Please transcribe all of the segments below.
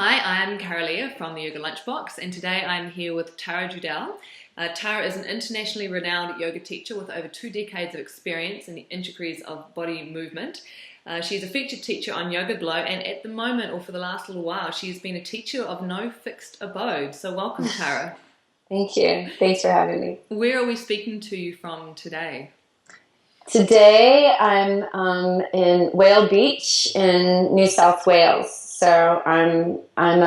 Hi, I'm Kara-Leah from the Yoga Lunchbox, and today I'm here with Tara Judelle. Tara is an internationally renowned yoga teacher with over 2 decades of experience in the intricacies of body movement. She's a featured teacher on Yogaglo, and at the moment, or for the last little while, she's been a teacher of no fixed abode. So welcome, Tara. Thank you. Thanks for having me. Where are we speaking to you from today? Today I'm in Whale Beach in New South Wales. So I'm in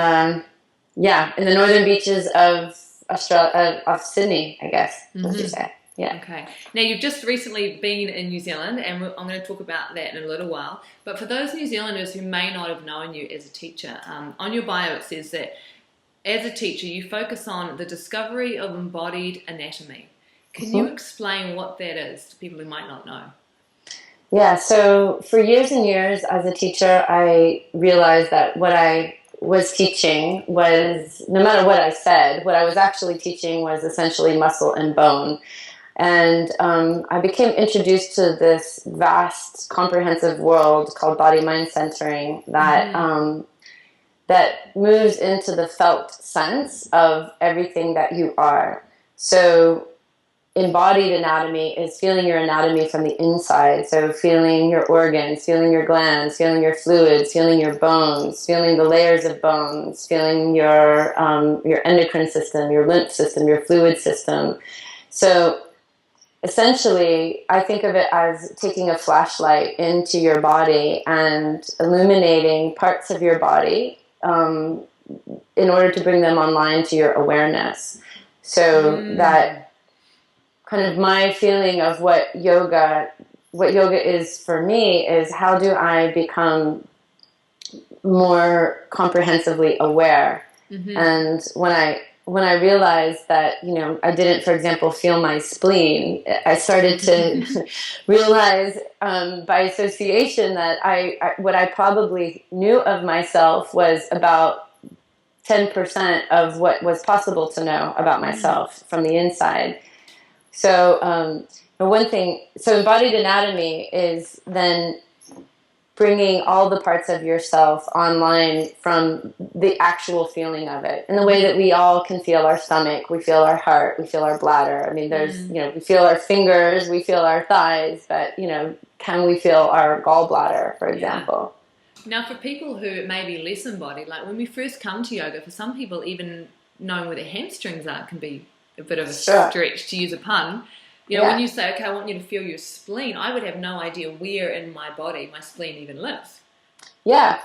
the northern beaches of Australia, of Sydney, I guess. Would you say? Yeah. Okay. Now you've just recently been in New Zealand, and I'm going to talk about that in a little while. But for those New Zealanders who may not have known you as a teacher, on your bio it says that as a teacher you focus on the discovery of embodied anatomy. Can you explain what that is to people who might not know? Yeah, so for years and years as a teacher, I realized that what I was teaching was, no matter what I said, what I was actually teaching was essentially muscle and bone. And I became introduced to this vast, comprehensive world called body-mind centering that that moves into the felt sense of everything that you are. So embodied anatomy is feeling your anatomy from the inside. So feeling your organs, feeling your glands, feeling your fluids, feeling your bones, feeling the layers of bones, feeling your endocrine system, your lymph system, your fluid system. So essentially, I think of it as taking a flashlight into your body and illuminating parts of your body in order to bring them online to your awareness. So that kind of my feeling of what yoga is for me is, how do I become more comprehensively aware? And when I realized that, I didn't, for example, feel my spleen, I started to realize by association that what I probably knew of myself was about 10% of what was possible to know about myself from the inside. So so embodied anatomy is then bringing all the parts of yourself online from the actual feeling of it. In the way that we all can feel our stomach, we feel our heart, we feel our bladder. I mean, there's, we feel our fingers, we feel our thighs, but, can we feel our gallbladder, for example? Now, for people who may be less embodied, like when we first come to yoga, for some people, even knowing where their hamstrings are can be a bit of a stretch, to use a pun. When you say, okay, I want you to feel your spleen, I would have no idea where in my body my spleen even lives. Yeah,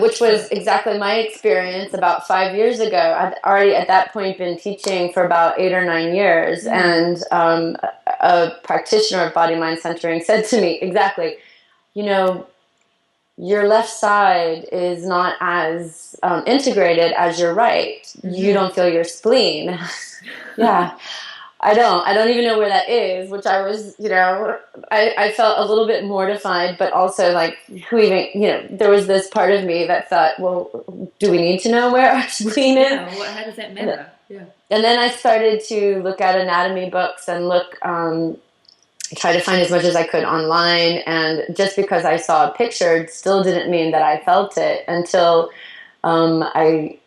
which was exactly my experience about 5 years ago. I'd already at that point been teaching for about 8 or 9 years, and a practitioner of body-mind centering said to me, exactly, your left side is not as integrated as your right. You don't feel your spleen. Yeah. I don't even know where that is, which I was, I felt a little bit mortified, but also like, who even, there was this part of me that thought, well, do we need to know where our spleen is? Yeah, how does that matter? Yeah. And then I started to look at anatomy books and try to find as much as I could online. And just because I saw a picture still didn't mean that I felt it until I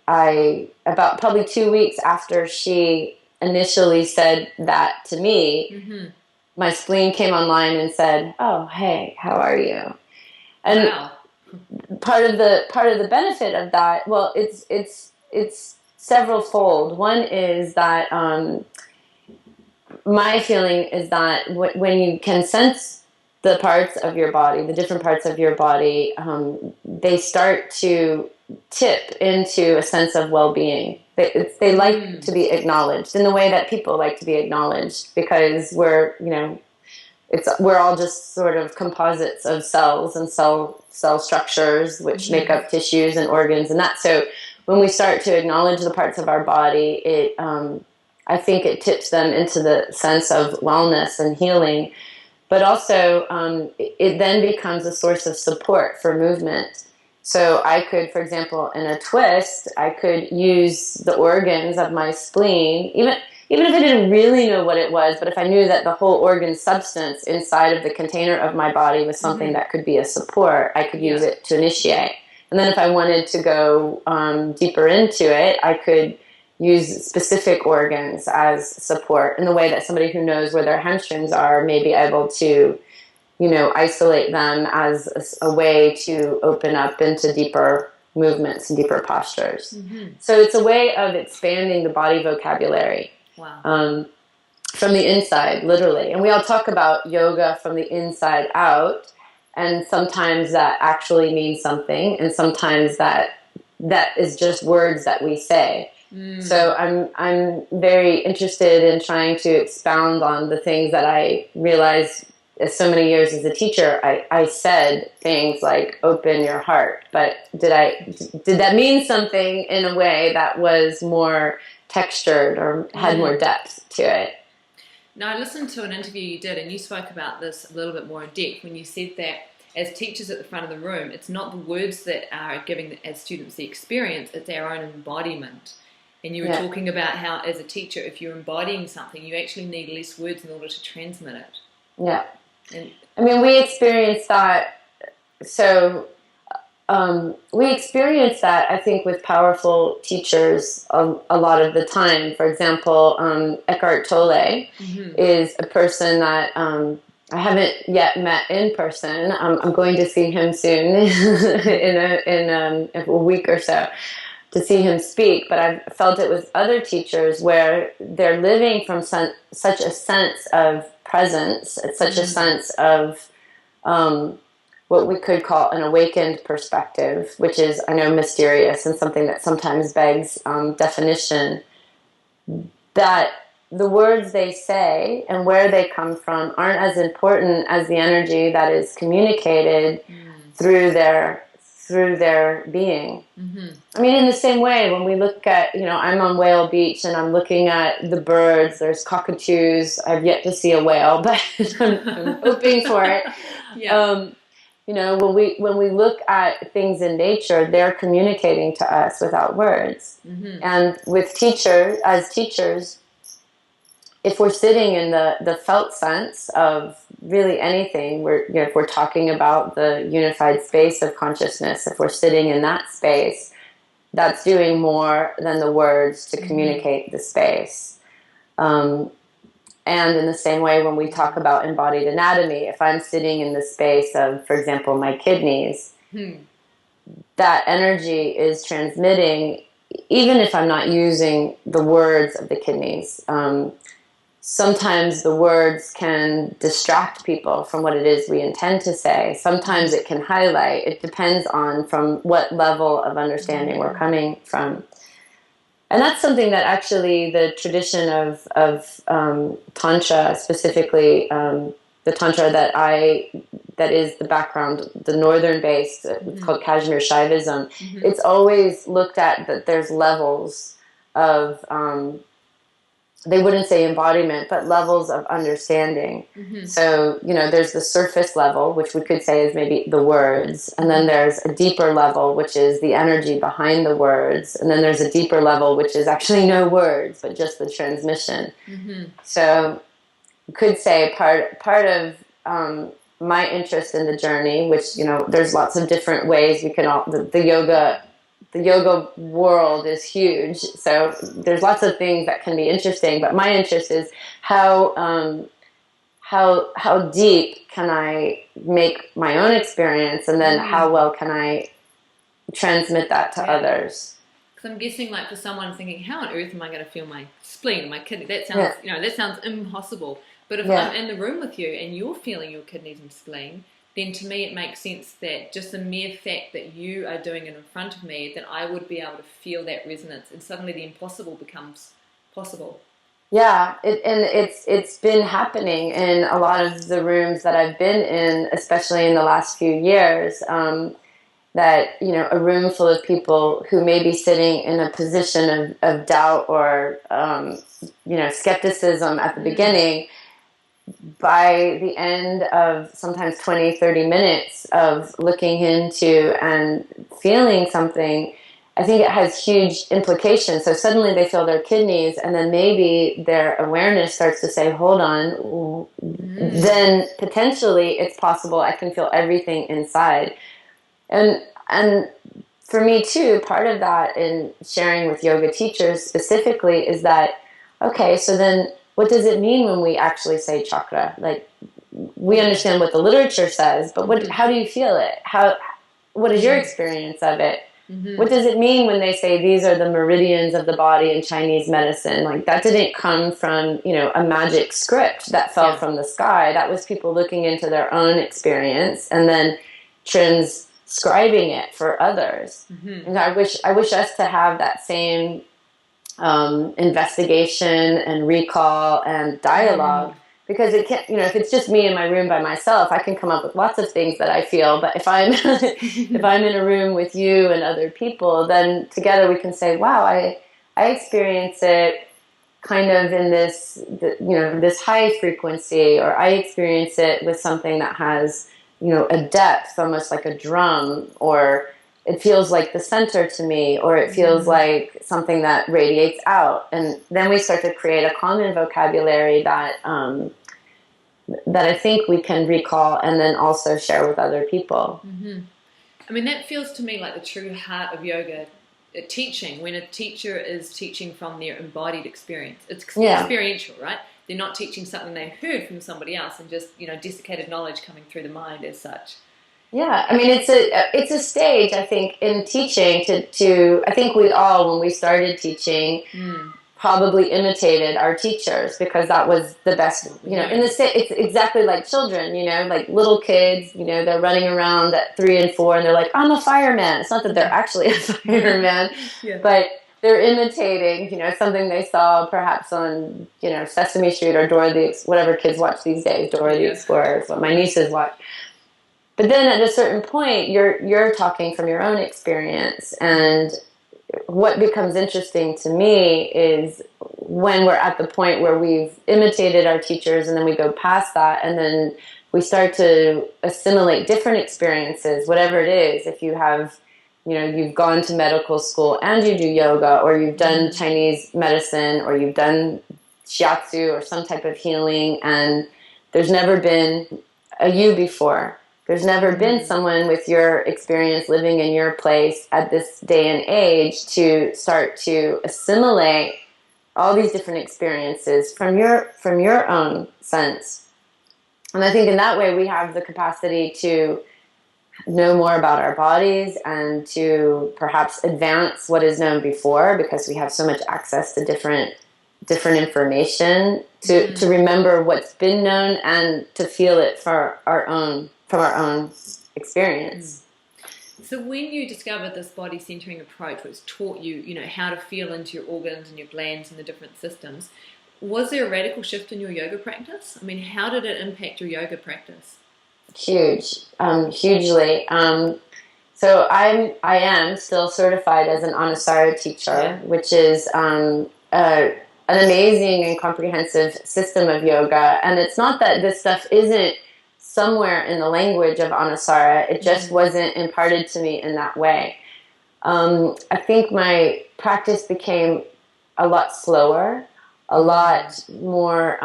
about probably 2 weeks after she initially said that to me, my spleen came online and said, "Oh, hey, how are you?" And part of the benefit of that, well, it's several fold. One is that my feeling is that when you can sense the parts of your body, the different parts of your body, they start to tip into a sense of well-being. They like to be acknowledged in the way that people like to be acknowledged, because we're all just sort of composites of cells and cell structures which make up tissues and organs and that. So when we start to acknowledge the parts of our body, I think it tips them into the sense of wellness and healing, but also it then becomes a source of support for movement. So I could, for example, in a twist, I could use the organs of my spleen, even if I didn't really know what it was, but if I knew that the whole organ substance inside of the container of my body was something that could be a support, I could use it to initiate. And then if I wanted to go deeper into it, I could use specific organs as support in the way that somebody who knows where their hamstrings are may be able to, isolate them as a way to open up into deeper movements and deeper postures. Mm-hmm. So it's a way of expanding the body vocabulary. Wow. From the inside, literally. And we all talk about yoga from the inside out, and sometimes that actually means something, and sometimes that is just words that we say. So I'm very interested in trying to expound on the things that I realized as so many years as a teacher. I said things like open your heart, but did that mean something in a way that was more textured or had more depth to it? Now, I listened to an interview you did, and you spoke about this a little bit more in depth when you said that as teachers at the front of the room, it's not the words that are giving as students the experience, it's our own embodiment. And you were talking about how, as a teacher, if you're embodying something, you actually need less words in order to transmit it. Yeah. And I mean, we experience that. So we experience that, I think, with powerful teachers a lot of the time. For example, Eckhart Tolle is a person that I haven't yet met in person. I'm going to see him soon in a week or so to see him speak. But I've felt it with other teachers where they're living from such a sense of presence, such a sense of what we could call an awakened perspective, which is, I know, mysterious and something that sometimes begs definition, that the words they say and where they come from aren't as important as the energy that is communicated through their being. I mean, in the same way, when we look at, I'm on Whale Beach and I'm looking at the birds, there's cockatoos. I've yet to see a whale, but I'm hoping for it. When we look at things in nature, they're communicating to us without words. And with as teachers, if we're sitting in the felt sense of really anything, if we're talking about the unified space of consciousness, if we're sitting in that space, that's doing more than the words to communicate the space. And in the same way, when we talk about embodied anatomy, if I'm sitting in the space of, for example, my kidneys, that energy is transmitting, even if I'm not using the words of the kidneys. Sometimes the words can distract people from what it is we intend to say. Sometimes it can highlight. It depends on from what level of understanding we're coming from. And that's something that actually the tradition of Tantra, specifically the Tantra that is the background, the northern-based, it's called Kashmir Shaivism. It's always looked at that there's levels of, they wouldn't say embodiment, but levels of understanding. So, there's the surface level, which we could say is maybe the words. And then there's a deeper level, which is the energy behind the words. And then there's a deeper level, which is actually no words, but just the transmission. So you could say part of my interest in the journey, which, there's lots of different ways we can all, the yoga world is huge, so there's lots of things that can be interesting. But my interest is how deep can I make my own experience, and then how well can I transmit that to others? Because I'm guessing, like, for someone thinking, how on earth am I going to feel my spleen, my kidney? That sounds, that sounds impossible. But if I'm in the room with you and you're feeling your kidneys and spleen, then to me it makes sense that just the mere fact that you are doing it in front of me, that I would be able to feel that resonance, and suddenly the impossible becomes possible. Yeah, it's been happening in a lot of the rooms that I've been in, especially in the last few years, that, a room full of people who may be sitting in a position of doubt or, skepticism at the beginning, by the end of sometimes 20, 30 minutes of looking into and feeling something, I think it has huge implications. So suddenly they feel their kidneys, and then maybe their awareness starts to say, hold on, then potentially it's possible I can feel everything inside. And And for me too, part of that in sharing with yoga teachers specifically is that, okay, so then what does it mean when we actually say chakra? Like, we understand what the literature says, but how do you feel it? What is your experience of it? What does it mean when they say these are the meridians of the body in Chinese medicine? Like, that didn't come from, a magic script that fell from the sky. That was people looking into their own experience and then transcribing it for others. And I wish us to have that same investigation and recall and dialogue. Because it can't, if it's just me in my room by myself, I can come up with lots of things that I feel. But if I'm if I'm in a room with you and other people, then together we can say, "Wow, I experience it kind of in this this high frequency," or I experience it with something that has a depth, almost like a drum, or it feels like the center to me, or it feels like something that radiates out. And then we start to create a common vocabulary that I think we can recall and then also share with other people. I mean, that feels to me like the true heart of yoga teaching, when a teacher is teaching from their embodied experience. It's experiential, right? They're not teaching something they heard from somebody else and just, desiccated knowledge coming through the mind as such. Yeah, I mean, it's a stage, I think, in teaching to I think we all, when we started teaching, probably imitated our teachers because that was the best, it's exactly like children, like little kids, they're running around at 3 and 4 and they're like, I'm a fireman. It's not that they're actually a fireman, but they're imitating, something they saw perhaps on, Sesame Street or Dora the, whatever kids watch these days, Dora the Explorer is what my nieces watch. But then at a certain point, you're talking from your own experience. And what becomes interesting to me is when we're at the point where we've imitated our teachers and then we go past that and then we start to assimilate different experiences, whatever it is. If you have, you've gone to medical school and you do yoga, or you've done Chinese medicine, or you've done shiatsu or some type of healing, and there's never been a you before. There's never been someone with your experience living in your place at this day and age to start to assimilate all these different experiences from your own sense. And I think in that way we have the capacity to know more about our bodies and to perhaps advance what is known before, because we have so much access to different information to remember what's been known and to feel it from our own experience. So when you discovered this body centering approach, which taught you, how to feel into your organs and your glands and the different systems, was there a radical shift in your yoga practice? I mean, how did it impact your yoga practice? Hugely. So I am still certified as an Anusara teacher, which is an amazing and comprehensive system of yoga. And it's not that this stuff isn't somewhere in the language of Anusara, it just wasn't imparted to me in that way. I think my practice became a lot slower, a lot more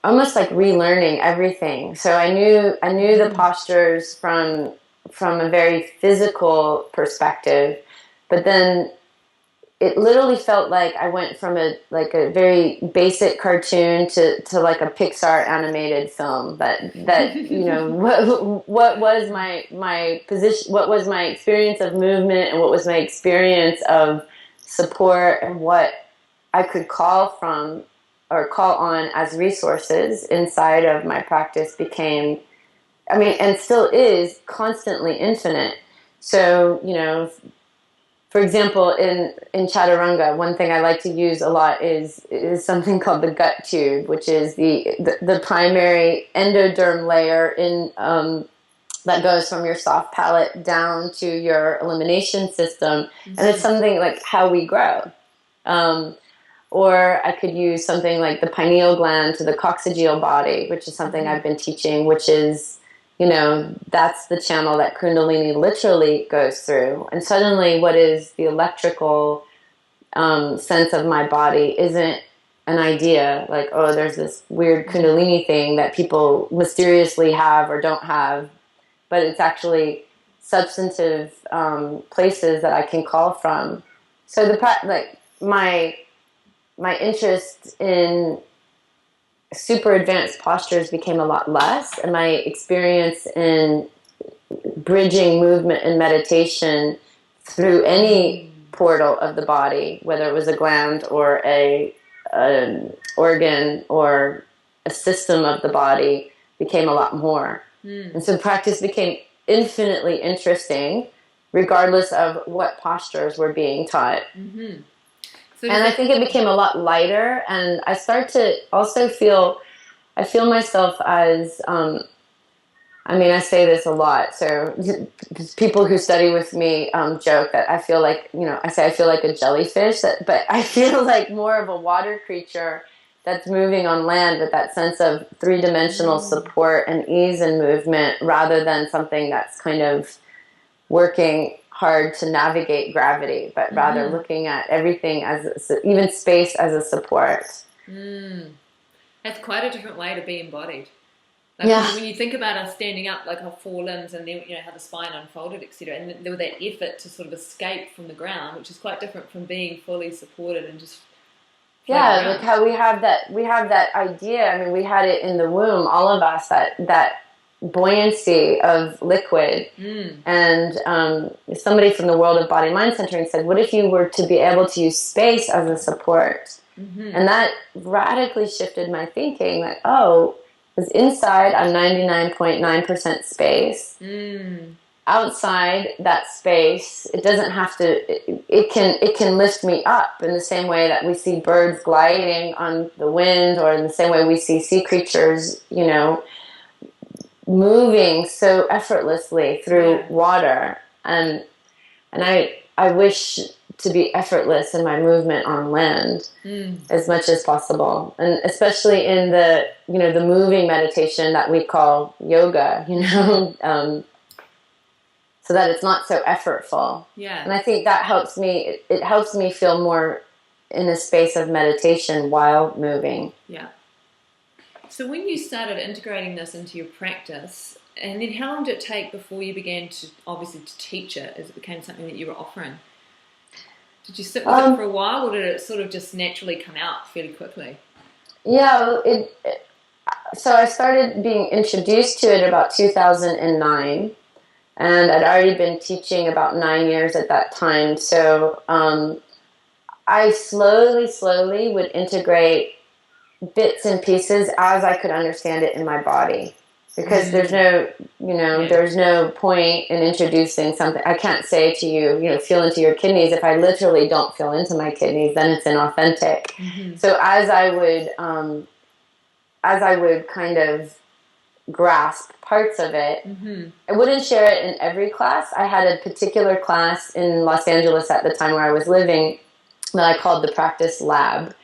almost like relearning everything. So I knew the postures from a very physical perspective, but then it literally felt like I went from a very basic cartoon to like a Pixar animated film. That what was my position, what was my experience of movement, and what was my experience of support, and what I could call from or call on as resources inside of my practice became, and still is, constantly infinite. So, for example, in Chaturanga, one thing I like to use a lot is something called the gut tube, which is the primary endoderm layer that goes from your soft palate down to your elimination system. And it's something like how we grow. Or I could use something like the pineal gland to the coccygeal body, which is something I've been teaching, which is, that's the channel that Kundalini literally goes through. And suddenly what is the electrical sense of my body isn't an idea like, oh, there's this weird Kundalini thing that people mysteriously have or don't have, but it's actually substantive places that I can call from. So my interest in super advanced postures became a lot less, and my experience in bridging movement and meditation through any portal of the body, whether it was a gland or an organ or a system of the body, became a lot more. And so practice became infinitely interesting, regardless of what postures were being taught. So and I think it became a lot lighter, and I start to also I feel myself as, I say this a lot, so people who study with me joke that I feel like, I say I feel like a jellyfish, but I feel like more of a water creature that's moving on land with that sense of three-dimensional support and ease in movement, rather than something that's kind of working hard to navigate gravity, but rather looking at everything as even space as a support. That's quite a different way to be embodied. Like when you think about us standing up, like our four limbs, and then how the spine unfolded, etc., and there was that effort to sort of escape from the ground, which is quite different from being fully supported and just like how we have that idea. We had it in the womb, all of us, that buoyancy of liquid. And somebody from the world of body mind centering said, what if you were to be able to use space as a support? And that radically shifted my thinking, like, because inside I'm 99.9% space. Outside that space, it doesn't have to, it can lift me up in the same way that we see birds gliding on the wind, or in the same way we see sea creatures, moving so effortlessly through water. And I wish to be effortless in my movement on land as much as possible, and especially in the the moving meditation that we call yoga, so that it's not so effortful. And I think that helps me. It helps me feel more in a space of meditation while moving. So when you started integrating this into your practice, and then how long did it take before you began to teach it, as it became something that you were offering? Did you sit with it for a while, or did it sort of just naturally come out fairly quickly? So I started being introduced to it about 2009, and I'd already been teaching about 9 years at that time. So I slowly would integrate bits and pieces as I could understand it in my body. Because there's no, there's no point in introducing something. I can't say to you, feel into your kidneys. If I literally don't feel into my kidneys, then it's inauthentic. So as I would kind of grasp parts of it, I wouldn't share it in every class. I had a particular class in Los Angeles at the time where I was living that I called the Practice Lab.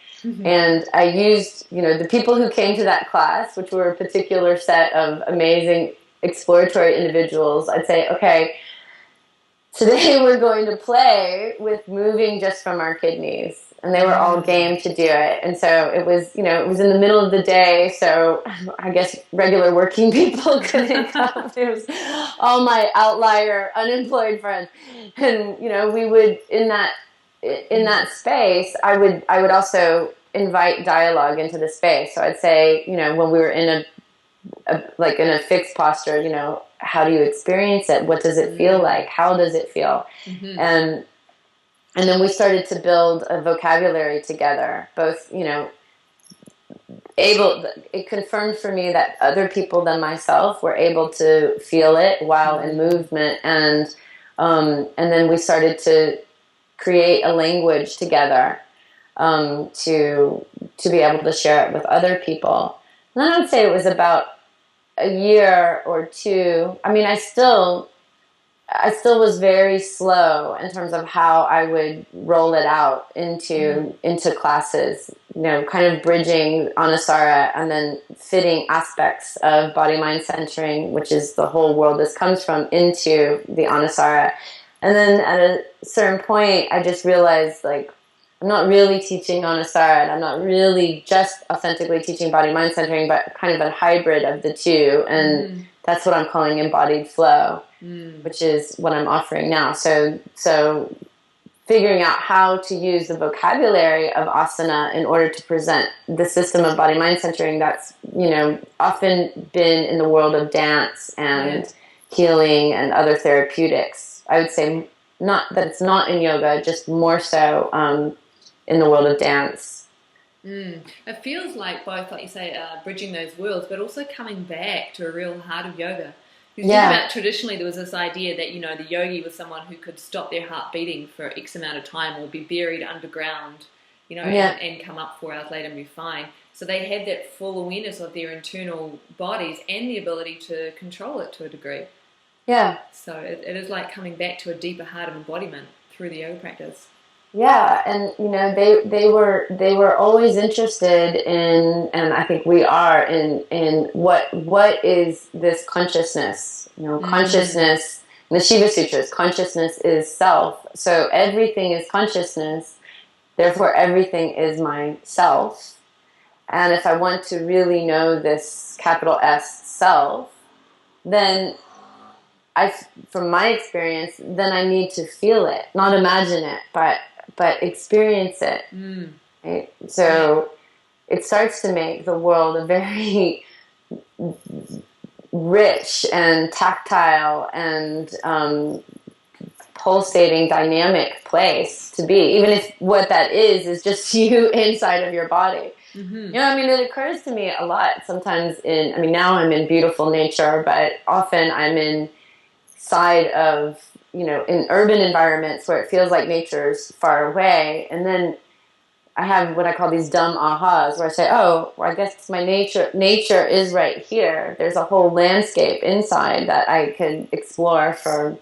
And I used, the people who came to that class, which were a particular set of amazing exploratory individuals. I'd say, okay, today we're going to play with moving just from our kidneys. And they were all game to do it. And so it was, it was in the middle of the day. So I guess regular working people couldn't come. It was all my outlier unemployed friends. And, we would, in that space, I would also invite dialogue into the space. So I'd say, when we were in a fixed posture, how do you experience it? What does it feel like? How does it feel? And then we started to build a vocabulary together. Both, it confirmed for me that other people than myself were able to feel it while in movement, and then we started to create a language together to be able to share it with other people. And then I would say it was about a year or two. I still was very slow in terms of how I would roll it out into classes, kind of bridging Anusara and then fitting aspects of body mind centering, which is the whole world this comes from, into the Anusara. And then at a certain point, I just realized, I'm not really teaching Anusara, and I'm not really just authentically teaching body mind centering, but kind of a hybrid of the two. And that's what I'm calling embodied flow, which is what I'm offering now. So figuring out how to use the vocabulary of asana in order to present the system of body mind centering that's, often been in the world of dance and healing and other therapeutics. I would say not that it's not in yoga, just more so in the world of dance. It feels like both, like you say, bridging those worlds, but also coming back to a real heart of yoga. You think about traditionally there was this idea that, the yogi was someone who could stop their heart beating for X amount of time or be buried underground, and come up 4 hours later and be fine. So they had that full awareness of their internal bodies and the ability to control it to a degree. Yeah. So it is like coming back to a deeper heart of embodiment through the yoga practice. Yeah, and they were always interested in, and I think we are in what is this consciousness? Consciousness. In the Shiva Sutras, consciousness is self. So everything is consciousness. Therefore, everything is myself. And if I want to really know this capital S self, then from my experience, then I need to feel it, not imagine it, but experience it. Right? So it starts to make the world a very rich and tactile and pulsating, dynamic place to be, even if what that is just you inside of your body. It occurs to me a lot sometimes now I'm in beautiful nature, but often I'm inside of, in urban environments where it feels like nature's far away. And then I have what I call these dumb ahas where I say, oh, well, I guess my nature is right here. There's a whole landscape inside that I could explore for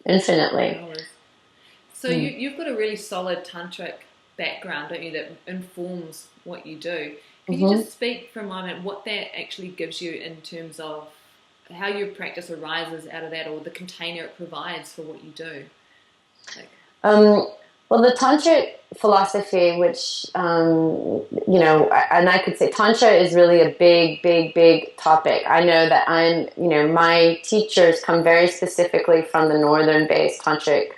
infinitely. So you've got a really solid tantric background, don't you, that informs what you do. Can you just speak for a moment what that actually gives you in terms of how your practice arises out of that, or the container it provides for what you do? Well, the tantric philosophy, which, and I could say Tantra is really a big, big, big topic. I know that my teachers come very specifically from the northern-based tantric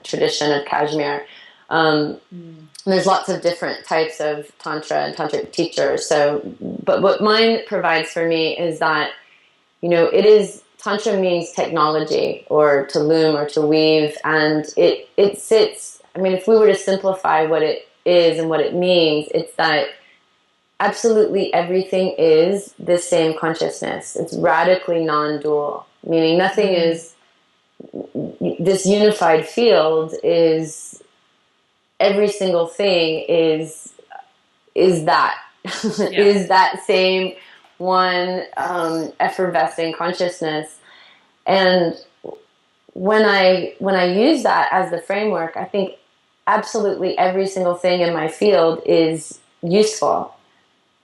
tradition of Kashmir. There's lots of different types of Tantra and tantric teachers. But what mine provides for me is that, Tantra means technology, or to loom or to weave, and it sits, if we were to simplify what it is and what it means, it's that absolutely everything is the same consciousness. It's radically non-dual, meaning nothing is, this unified field is, every single thing is that, is that same one effervescing consciousness. And when I use that as the framework, I think absolutely every single thing in my field is useful.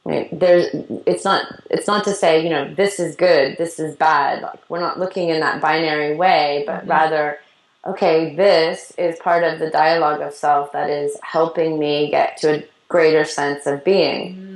Right? It's not to say, this is good, this is bad. Like, we're not looking in that binary way, but rather, okay, this is part of the dialogue of self that is helping me get to a greater sense of being.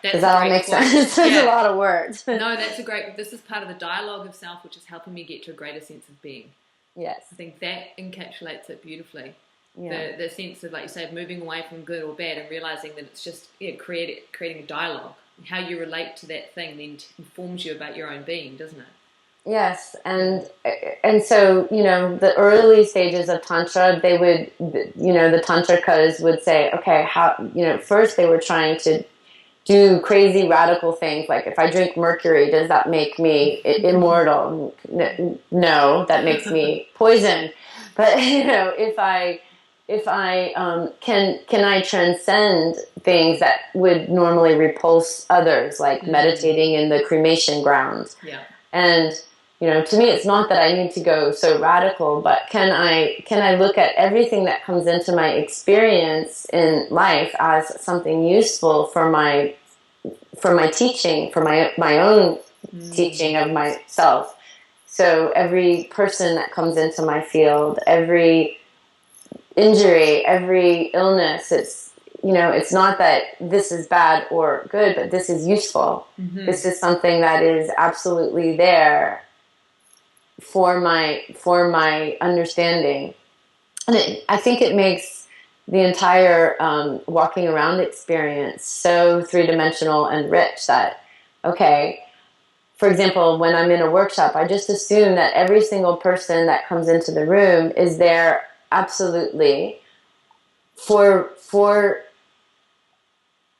Does that all make sense? There's a lot of words. No, this is part of the dialogue of self, which is helping me get to a greater sense of being. Yes. I think that encapsulates it beautifully. Yeah. The sense of, like you say, moving away from good or bad and realizing that it's just creating a dialogue. How you relate to that thing then informs you about your own being, doesn't it? Yes, and so, the early stages of Tantra, they would, the Tantrikas would say, okay, how, first they were trying to do crazy radical things, like if I drink mercury, does that make me immortal? No, that makes me poison. But if I can I transcend things that would normally repulse others, like meditating in the cremation ground? Yeah. And to me, it's not that I need to go so radical, but can I look at everything that comes into my experience in life as something useful for my teaching, for my own teaching of myself. So every person that comes into my field, every injury, every illness, it's it's not that this is bad or good, but this is useful. Mm-hmm. This is something that is absolutely there for my understanding. And I think it makes the entire walking around experience so three-dimensional and rich that, okay, for example, when I'm in a workshop, I just assume that every single person that comes into the room is there absolutely for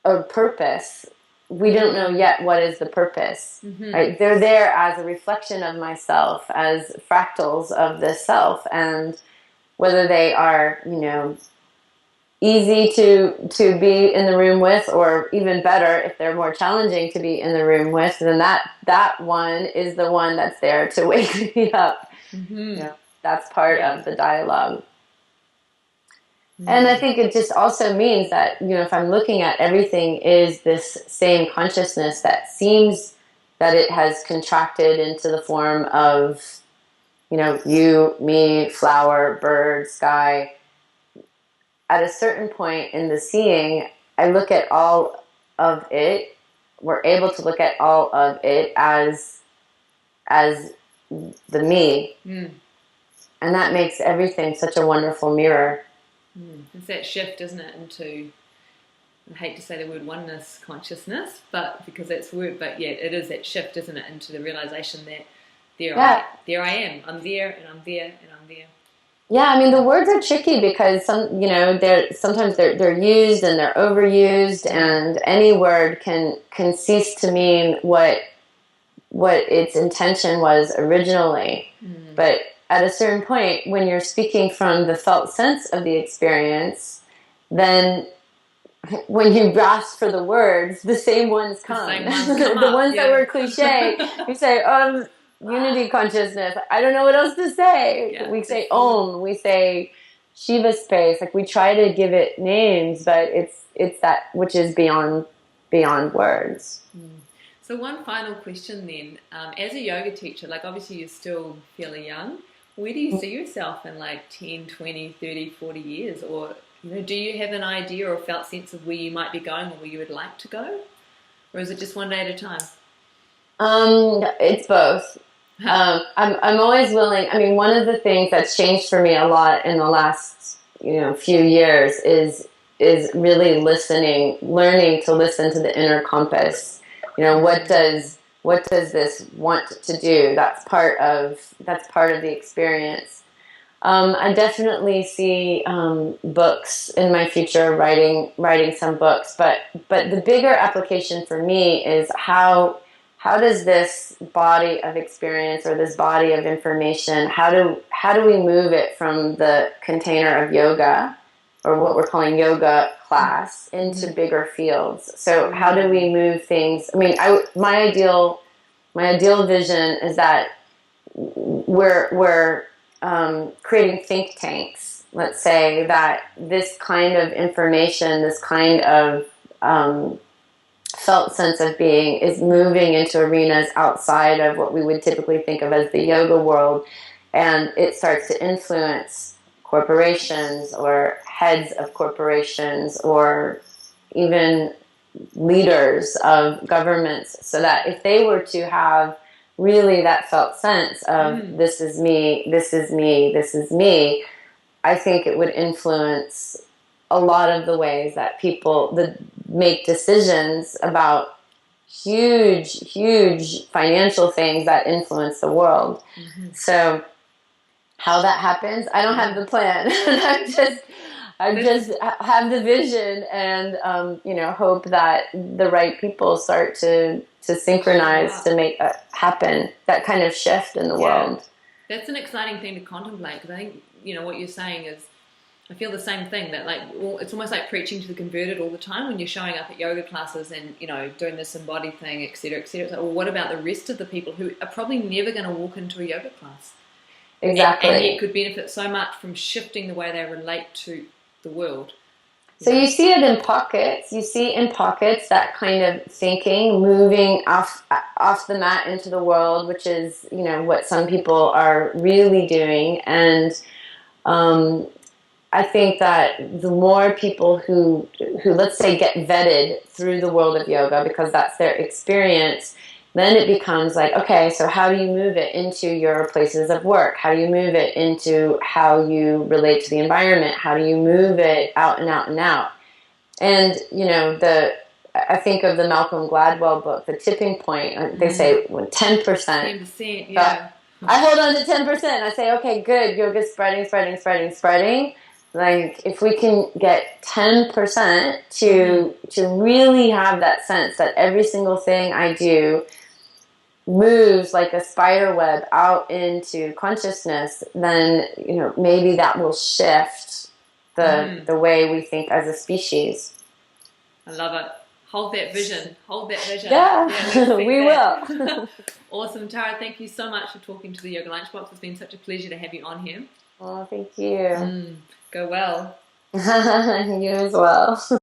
a purpose. We don't know yet what is the purpose. Mm-hmm. Right? They're there as a reflection of myself, as fractals of the self, and whether they are, easy to be in the room with, or even better, if they're more challenging to be in the room with, then that one is the one that's there to wake me up. Mm-hmm. That's part of the dialogue. Mm-hmm. And I think it just also means that, if I'm looking at everything is this same consciousness that seems that it has contracted into the form of, you, me, flower, bird, sky. At a certain point in the seeing, I look at all of it. We're able to look at all of it as the me. Mm. And that makes everything such a wonderful mirror. It's that shift, isn't it, into, I hate to say the word oneness consciousness, but because that's the word, but yeah, it is that shift, isn't it, into the realization that there I am. I'm there, and I'm there, and I'm there. Yeah, I mean, the words are tricky because sometimes they're used and they're overused, and any word can cease to mean what its intention was originally. Mm. But at a certain point, when you're speaking from the felt sense of the experience, then when you grasp for the words, the same ones come. The ones that were cliche. You say, unity consciousness. I don't know what else to say. Yeah, we say Om. We say Shiva space. Like, we try to give it names, but it's that which is beyond words. Mm. So one final question then. As a yoga teacher, like, obviously you're still fairly young. Where do you see yourself in like 10, 20, 30, 40 years? Or, do you have an idea or felt sense of where you might be going or where you would like to go? Or is it just one day at a time? It's both. I'm always willing. I mean, one of the things that's changed for me a lot in the last, few years is really learning to listen to the inner compass. What does this want to do? That's part of the experience. I definitely see books in my future, writing some books, but the bigger application for me is how does this body of experience or this body of information, how do we move it from the container of yoga, or what we're calling yoga class, into bigger fields? So how do we move things? I mean, my ideal vision is that we're creating think tanks. Let's say that this kind of information, this kind of felt sense of being is moving into arenas outside of what we would typically think of as the yoga world, and it starts to influence corporations or heads of corporations or even leaders of governments, so that if they were to have really that felt sense of this is me, this is me, this is me, I think it would influence a lot of the ways that people make decisions about huge financial things that influence the world. Mm-hmm. So how that happens, I don't have the plan. I just have the vision and hope that the right people start to synchronize to make that happen, that kind of shift in the world. That's an exciting thing to contemplate, because I think what you're saying is, I feel the same thing, that it's almost like preaching to the converted all the time when you're showing up at yoga classes and doing this embodied thing, etc., etc. It's like, well, what about the rest of the people who are probably never going to walk into a yoga class? Exactly. And yet could benefit so much from shifting the way they relate to the world. So you see it in pockets. You see in pockets that kind of thinking moving off the mat into the world, which is what some people are really doing, and I think that the more people who let's say get vetted through the world of yoga because that's their experience, then it becomes like, okay, so how do you move it into your places of work? How do you move it into how you relate to the environment? How do you move it out and out and out? And, you know, I think of the Malcolm Gladwell book, The Tipping Point. They say when 10%. 10%, yeah. I hold on to 10%. I say, okay, good. Yoga's spreading, spreading, spreading, spreading. Like, if we can get 10% to really have that sense that every single thing I do moves like a spider web out into consciousness, then, you know, maybe that will shift the way we think as a species. I love it. Hold that vision. Hold that vision. Yeah, we will. Awesome, Tara. Thank you so much for talking to the Yoga Lunchbox. It's been such a pleasure to have you on here. Oh, thank you. Go well. You as well.